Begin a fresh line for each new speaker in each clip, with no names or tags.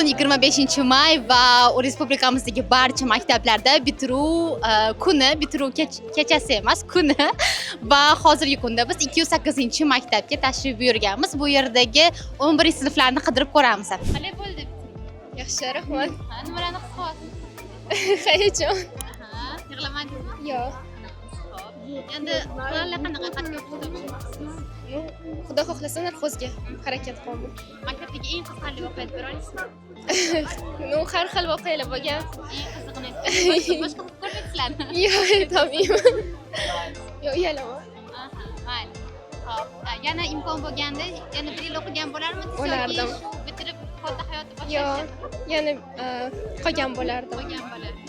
bugun 25-may va respublikamizdagi barcha maktablarda bitiruv kuni, bitiruv kechasi emas, kuni va hozirgi kunda biz 208-maktabga tashrif buyurganmiz. Bu yerdagi 11-sinflarni qidirib ko'ramiz. Qalay bo'ldi?
Yaxshi, rahmat.
Nimalarni his qilyapsiz?
Hayajon.
Yig'lamadingizmi?
Yo'q.
Endi qanday qatga o'qiyapsiz?
Xudo xohlasa narxozga harakat qilaman.
Maktabdagi eng qiziqarli voqea aytib bera olasizmi?
Har xil voqealar bo'lgan.
Eng qizig'ini aytib boshqa ko'rmaysizlarmi?
Yo'q, aytolmayman. Yo'q, uyalaman.
Mayli. Xo'p, yana imkon bo'lganda, yana bir yil o'qigan bo'larmidingiz?
Bo'lardim.
Yoki shu bitirib katta hayotni
Yo'q,
boshlash?
yana qolgan bo'lardim.
Qolgan bo'lardi.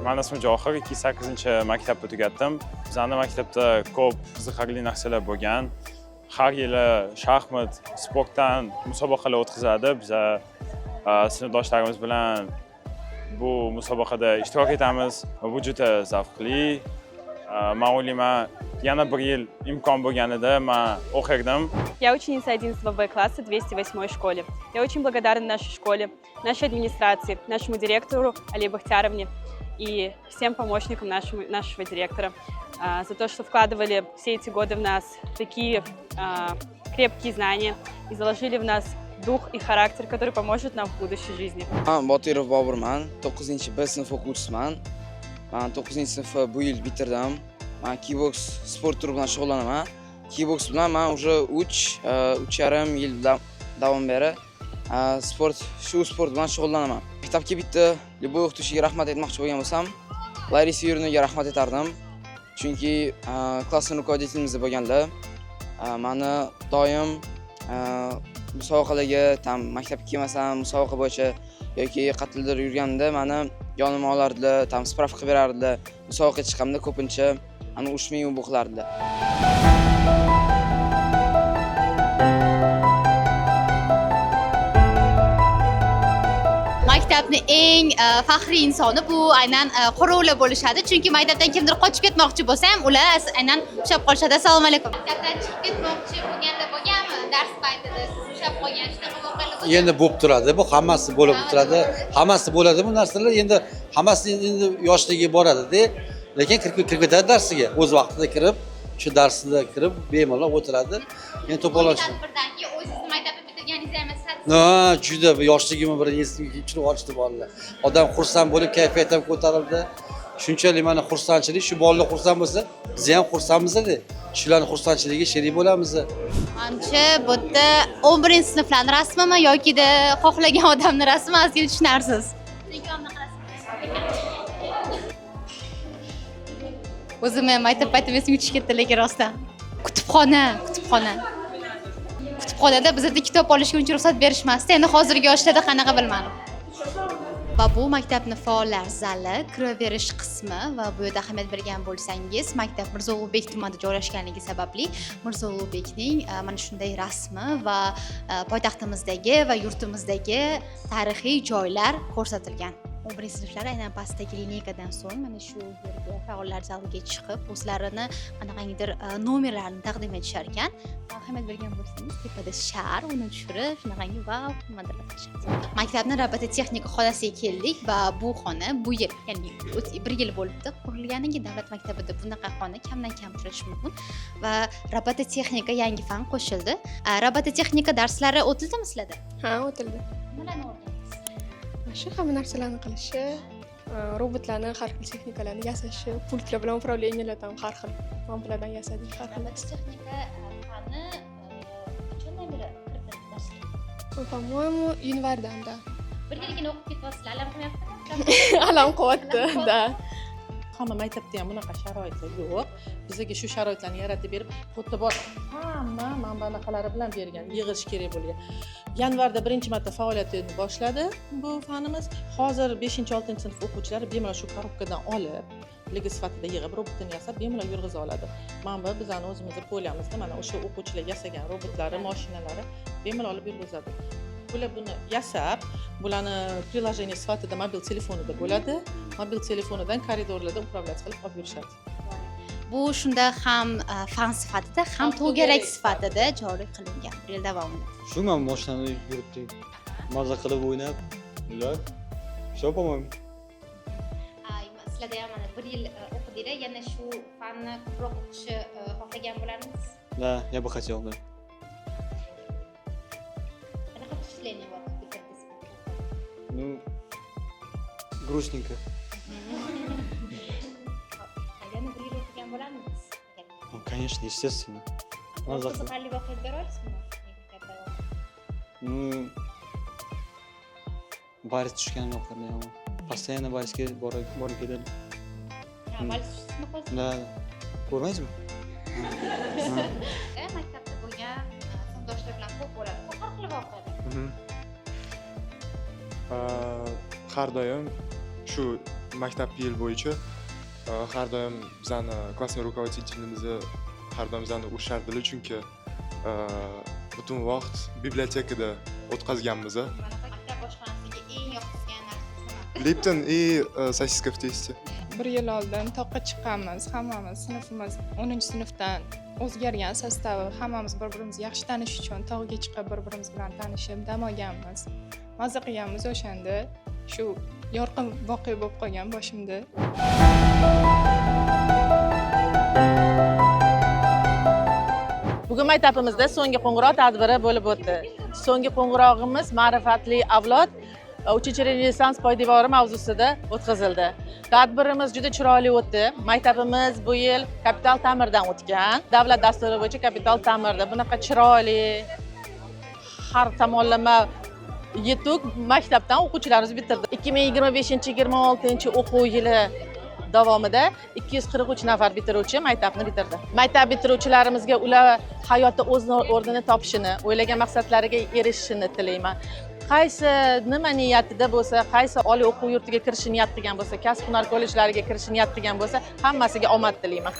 Men ismim Johir, 208-maktabni tugatdim. Bizning maktabda ko'p qiziqarli narsalar bo'lgan. Har yili shaxmat, sportdan musobaqalar o'tkazadi. Biz sinfdoshlarimiz bilan bu musobaqada ishtirok etamiz va bu juda zavqli. Men o'ylayman, yana bir yil imkon bo'lganida men o'qirdim.
Я ученица 11 Б класса 208 школе. Я очень благодарна нашей школе, нашей администрации, нашему директору Али Бахтяровне и всем помощникам нашего директора за то, что вкладывали все эти годы в нас такие крепкие знания и заложили в нас дух и характер, который поможет нам в будущей жизни.
Botirov Boburman, 9-B sinf o'quvchisiman. Men 9-sinfni bu yil bitirdim. Men kickboks sport turi bilan shug'ullanaman. Kickboks bilan men уже 3,5 yil davom beri shu sport bilan shug'ullanaman. Maktabga bitta любой o'qituvchiga rahmat aytmoqchi bo'lgan bo'lsam, Larisa Yurinaga rahmat aytardim. Chunki klassning rukovoditelimiz bo'lganlar meni doim musobaqalarga, maktabga kelmasam, musobaqa bo'yicha yoki qatldar yurganimda meni yonimga olardilar, spravka qilib berardilar. Musobaqaga chiqqanimda ko'pincha ana ushmay bu qilardilar.
Maktabni eng faxriy insoni bu aynan qorovullar bo'lishadi. Chunki maktabdan kimdir qochib ketmoqchi bo'lsa ham ular aynan ushlab qolishadi. Assalomu alaykum. Maktabdan chiqib ketmoqchi bo'lganlar bo'lganmi? Dars paytida siz ushlab qolgan shunaqa voqealar bo'lganmi?
Endi bo'lib turadi. Bu hammasi bo'lib turadi. Hammasi bo'ladi bu narsalar. Endi hammasi endi yoshligi boradi-da. Lekin kirib ketadi darsiga. O'z vaqtida kirib, shu darsida kirib bemalol o'tiradi. Endi to'polonchi.
Tadbirdan keyin o'zingiz maktabni bitirganingizni emas.
Juda yoshligimni bir esimga tushirib olishdi bolalar. Odam xursand bo'lib, kayfiyatim ko'tarildi. Shunchalik mana xursandchilik, shu bolalar xursand bo'lsa, biz ham xursandmiz-da. Shularning xursandchiligiga sherik bo'lamiz.
Ancha bu yerda 11-sinflarning rasmimi yoki-da xohlagan odamning rasmi ozgina tushunarsiz. O'zim ham maktab paytim esimga tushib ketdi, lekin rostdan. Kutubxonada bizda kitob olishga uncha ruxsat berishmasdi. Endi hozirgi yoshlarda qanaqa bilmadim. Va bu maktabning faollar zali, kiraverish qismi va bu yerda ahamiyat bergan bo'lsangiz, maktab Mirzo Ulug'bek tumanida joylashganligi sababli Mirzo Ulug'bekning mana shunday rasmi va poytaxtimizdagi va yurtimizdagi tarixiy joylar ko'rsatilgan. 11-sinflar aynan pastdagi lineykadan so'ng mana shu yerga faollar zaliga chiqib, o'zlarini qanaqangidir nomerlarini taqdim etishar ekan. Ahamiyat bergan bo'lsangiz, tepada shar, uni tushirib, shunaqangi va nimadirlar qilishadi. Maktabning robototexnika xonasiga keldik va bu xona bu yil, ya'ni 1 yil bo'libdi qurilganiga davlat maktabida bunaqa xona kamdan kam uchrashi mumkin va robototexnika yangi fan qo'shildi. Robototexnika darslari o'tildimi sizlarda?
Ha, o'tildi.
Nimalarni o'rgandingiz?
Shu hamma narsalarni qilishi, robotlarni har xil texnikalarni yasashi, pultlar bilan upravleniylardan har xil lampolardan yasadik, har xil.
Robototexnika fani qachondan beri kiritildi darsga?
По-моему, yanvardan-da.
Bir yilgina o'qib ketyapsizlar, alam qilmayaptimi?
Alam qilyapti, da.
Hamma maktabda ham bunaqa sharoitlar yo'q. Bizga shu sharoitlarni yaratib berib, xuddi bor hamma manbalari bilan bergan, yig'ish kerak bo'lgan. Yanvarda birinchi marta faoliyatini boshladi bu fanimiz. Hozir 5-6-sinf o'quvchilari bemalol shu korobkadan olib, ligi sifatida yig'ib robotini yasab bemalol yurg'iza oladi. Mana bu bizning o'zimizning poliyamizda mana o'sha o'quvchilar yasagan robotlari, mashinalari bemalol olib yurg'izadi. bular buni yasab, bularni приложение sifatida mobil telefonida bo'ladi. Mobil telefonidan koridorlarda upravlять qilib olib yurishadi.
Bu shunda ham fan sifatida, ham to'garak sifatida joriy qilingan 1 yil davomida.
Shu man mashinani yuribdik. Maza qilib o'ynab, ular shopaman.
Sizlarda ham mana 1 yil o'qidinglar, yana shu fanni ko'proq o'qishni xohlagan bo'larmisiz?
Да, я бы хотел, да.
Qanaqa впечатление bor bitirdingiz?
Ну, грустненько.
Yana 1 yil o'qigan bo'larmisiz?
Ну, конечно, естественно. Maza qilib.
Qiziqarli voqea bera olasizmi?
Ну, baris tushgan yoqlarda ham. Постоянно barisga borib keladi.
Vals tushishni qo'ysiz.
Да. Ko'rmaysizmi?
Maktabda bo'lgan sinfdoshlar bilan ko'p bo'ladi. Ko'p har xil voqealar.
Har doim shu maktab yil bo'yicha har doim bizani klassniy rukovoditelimizni har doim bizani urishardilar, chunki butun vaqt bibliotekada o'tkazganmiz.
Maktab boshqonasiga eng yoqtirgan narsasi nima?
Lipton и sosiska в тесте.
1 yil oldin toqqa chiqqanmiz. Hammamiz sinfimiz 10-sinfdan o'zgargan sostavi, hammamiz bir-birimizni yaxshi tanish uchun tog'ga chiqib bir-birimiz bilan tanishib dam olganmiz. Maza qilganmiz o'shanda. Shu yorqin voqea bo'lib qolgan boshimda.
Bugun maktabimizda so'nggi qo'ng'iroq tadbiri bo'lib o'tdi. So'nggi qo'ng'irog'imiz ma'rifatli avlod 3-renessans poydevori mavzusida o'tkazildi. Tadbirimiz juda chiroyli o'tdi. Maktabimiz bu yil kapital ta'mirdan o'tgan. Davlat dasturi bo'yicha kapital ta'mirda bunaqa chiroyli har tomonlama yetuk maktabdan o'quvchilarimiz bitirdi. 2025-26 o'quv yili davomida 243 nafar bitiruvchi maktabni bitirdi. Maktab bitiruvchilarimizga ular hayotda o'z o'rnini topishini, o'ylagan maqsadlariga erishishini tilayman. Qaysi nima niyatida bo'lsa, qaysi oliy o'quv yurtiga kirishni niyat qilgan bo'lsa, kasb-hunar kollejlariga kirishni niyat qilgan bo'lsa, hammasiga omad tilayman.